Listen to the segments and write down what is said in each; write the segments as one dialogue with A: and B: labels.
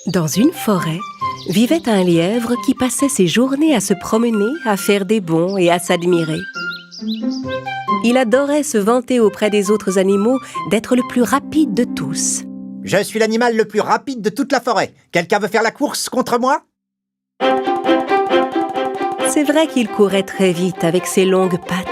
A: Dans une forêt, vivait un lièvre qui passait ses journées à se promener, à faire des bonds et à s'admirer. Il adorait se vanter auprès des autres animaux d'être le plus rapide de tous.
B: « Je suis l'animal le plus rapide de toute la forêt. Quelqu'un veut faire la course contre moi ?»
A: C'est vrai qu'il courait très vite avec ses longues pattes.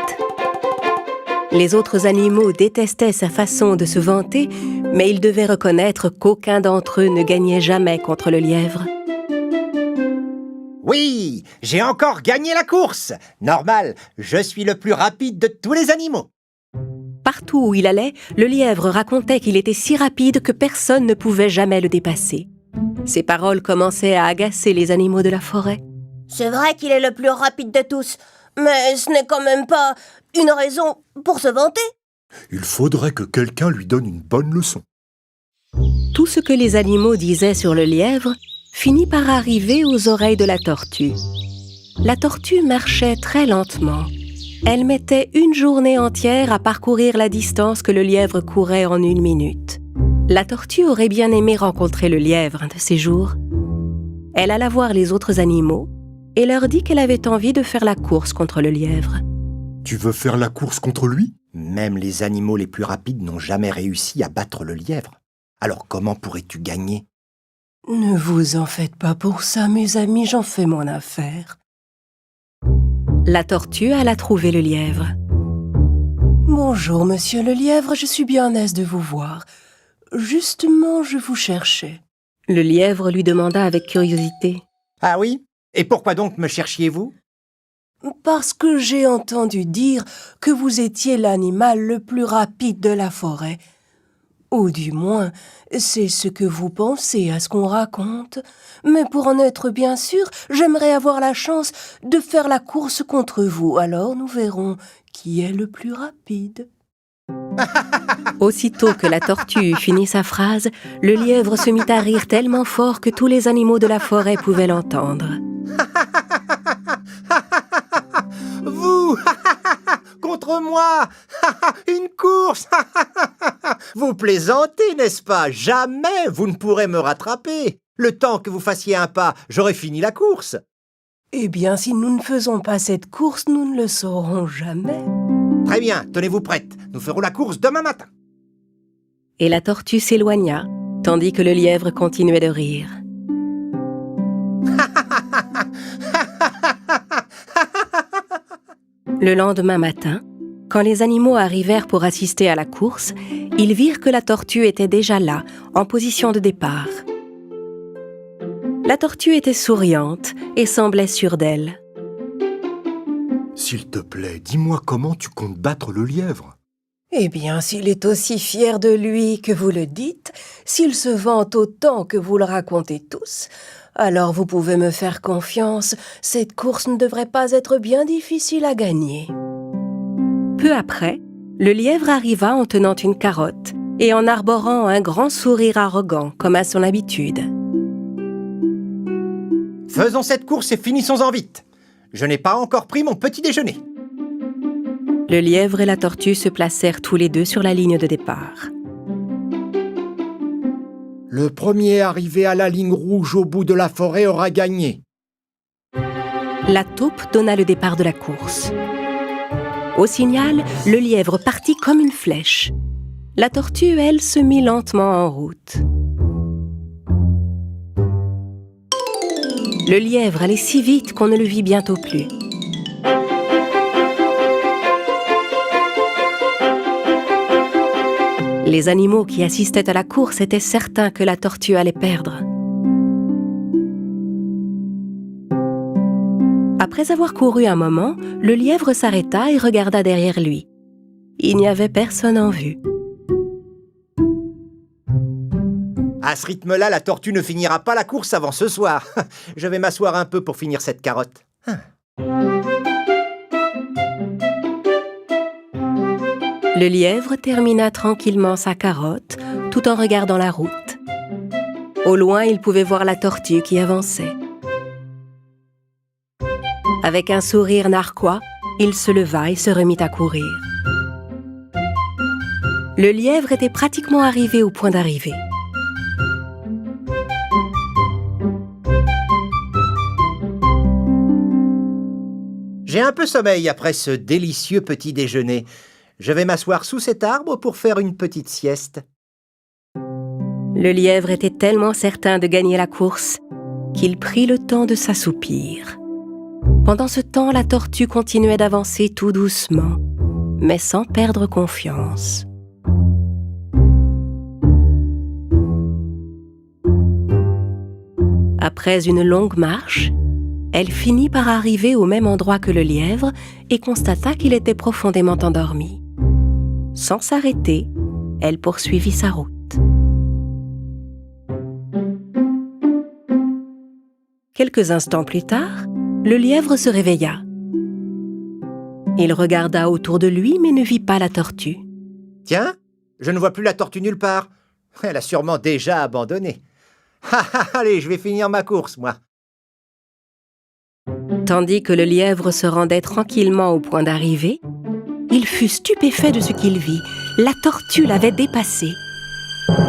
A: Les autres animaux détestaient sa façon de se vanter, mais ils devaient reconnaître qu'aucun d'entre eux ne gagnait jamais contre le lièvre.
B: Oui, j'ai encore gagné la course. Normal, je suis le plus rapide de tous les animaux.
A: Partout où il allait, le lièvre racontait qu'il était si rapide que personne ne pouvait jamais le dépasser. Ses paroles commençaient à agacer les animaux de la forêt.
C: C'est vrai qu'il est le plus rapide de tous, mais ce n'est quand même pas une raison pour se vanter.
D: Il faudrait que quelqu'un lui donne une bonne leçon.
A: Tout ce que les animaux disaient sur le lièvre finit par arriver aux oreilles de la tortue. La tortue marchait très lentement. Elle mettait une journée entière à parcourir la distance que le lièvre courait en 1 minute. La tortue aurait bien aimé rencontrer le lièvre un de ces jours. Elle alla voir les autres animaux et leur dit qu'elle avait envie de faire la course contre le lièvre.
D: Tu veux faire la course contre lui ?
B: Même les animaux les plus rapides n'ont jamais réussi à battre le lièvre. Alors comment pourrais-tu gagner ?
E: Ne vous en faites pas pour ça, mes amis, j'en fais mon affaire.
A: La tortue alla trouver le lièvre.
E: Bonjour, monsieur le lièvre, je suis bien aise de vous voir. Justement, je vous cherchais.
A: Le lièvre lui demanda avec curiosité.
B: « Ah oui ? Et pourquoi donc me cherchiez-vous » ?
E: Parce que j'ai entendu dire que vous étiez l'animal le plus rapide de la forêt. Ou du moins, c'est ce que vous pensez à ce qu'on raconte. Mais pour en être bien sûr, j'aimerais avoir la chance de faire la course contre vous. Alors nous verrons qui est le plus rapide.
A: Aussitôt que la tortue eut fini sa phrase, le lièvre se mit à rire tellement fort que tous les animaux de la forêt pouvaient l'entendre.
B: Vous contre moi. Une course. Vous plaisantez, n'est-ce pas? Jamais vous ne pourrez me rattraper. Le temps que vous fassiez un pas, j'aurais fini la course.
E: Eh bien, si nous ne faisons pas cette course, nous ne le saurons jamais.
B: Très bien, tenez-vous prête. Nous ferons la course demain matin.
A: Et la tortue s'éloigna, tandis que le lièvre continuait de rire. Le lendemain matin, quand les animaux arrivèrent pour assister à la course, ils virent que la tortue était déjà là, en position de départ. La tortue était souriante et semblait sûre d'elle.
D: S'il te plaît, dis-moi comment tu comptes battre le lièvre.
E: Eh bien, s'il est aussi fier de lui que vous le dites, s'il se vante autant que vous le racontez tous, alors vous pouvez me faire confiance, cette course ne devrait pas être bien difficile à gagner.
A: Peu après, le lièvre arriva en tenant une carotte et en arborant un grand sourire arrogant, comme à son habitude.
B: Faisons cette course et finissons-en vite. Je n'ai pas encore pris mon petit déjeuner.
A: Le lièvre et la tortue se placèrent tous les deux sur la ligne de départ.
F: Le premier arrivé à la ligne rouge au bout de la forêt aura gagné.
A: La taupe donna le départ de la course. Au signal, le lièvre partit comme une flèche. La tortue, elle, se mit lentement en route. Le lièvre allait si vite qu'on ne le vit bientôt plus. Les animaux qui assistaient à la course étaient certains que la tortue allait perdre. Après avoir couru un moment, le lièvre s'arrêta et regarda derrière lui. Il n'y avait personne en vue.
B: À ce rythme-là, la tortue ne finira pas la course avant ce soir. Je vais m'asseoir un peu pour finir cette carotte.
A: Le lièvre termina tranquillement sa carotte, tout en regardant la route. Au loin, il pouvait voir la tortue qui avançait. Avec un sourire narquois, il se leva et se remit à courir. Le lièvre était pratiquement arrivé au point d'arrivée.
B: J'ai un peu sommeil après ce délicieux petit déjeuner. Je vais m'asseoir sous cet arbre pour faire une petite sieste.
A: Le lièvre était tellement certain de gagner la course qu'il prit le temps de s'assoupir. Pendant ce temps, la tortue continuait d'avancer tout doucement, mais sans perdre confiance. Après une longue marche, elle finit par arriver au même endroit que le lièvre et constata qu'il était profondément endormi. Sans s'arrêter, elle poursuivit sa route. Quelques instants plus tard, le lièvre se réveilla. Il regarda autour de lui mais ne vit pas la tortue.
B: Tiens, je ne vois plus la tortue nulle part. Elle a sûrement déjà abandonné. Allez, je vais finir ma course, moi.
A: Tandis que le lièvre se rendait tranquillement au point d'arrivée, il fut stupéfait de ce qu'il vit. La tortue l'avait dépassé.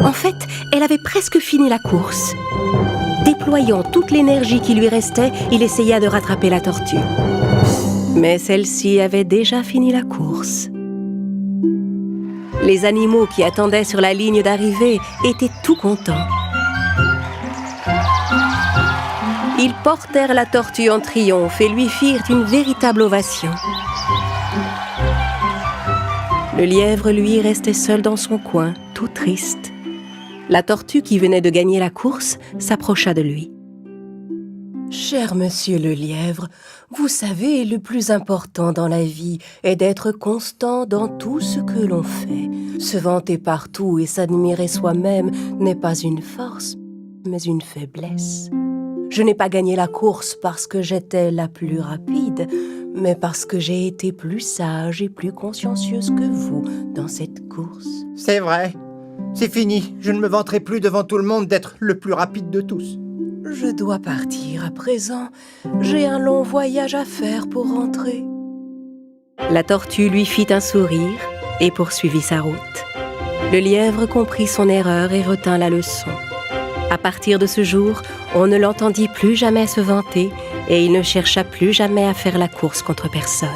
A: En fait, elle avait presque fini la course. Déployant toute l'énergie qui lui restait, il essaya de rattraper la tortue. Mais celle-ci avait déjà fini la course. Les animaux qui attendaient sur la ligne d'arrivée étaient tout contents. Ils portèrent la tortue en triomphe et lui firent une véritable ovation. Le lièvre, lui, restait seul dans son coin, tout triste. La tortue, qui venait de gagner la course, s'approcha de lui.
E: « Cher monsieur le lièvre, vous savez, le plus important dans la vie est d'être constant dans tout ce que l'on fait. Se vanter partout et s'admirer soi-même n'est pas une force, mais une faiblesse. Je n'ai pas gagné la course parce que j'étais la plus rapide, mais parce que j'ai été plus sage et plus consciencieuse que vous dans cette course. »
B: C'est vrai. C'est fini. Je ne me vanterai plus devant tout le monde d'être le plus rapide de tous.
E: Je dois partir à présent. J'ai un long voyage à faire pour rentrer.
A: La tortue lui fit un sourire et poursuivit sa route. Le lièvre comprit son erreur et retint la leçon. À partir de ce jour, on ne l'entendit plus jamais se vanter et il ne chercha plus jamais à faire la course contre personne.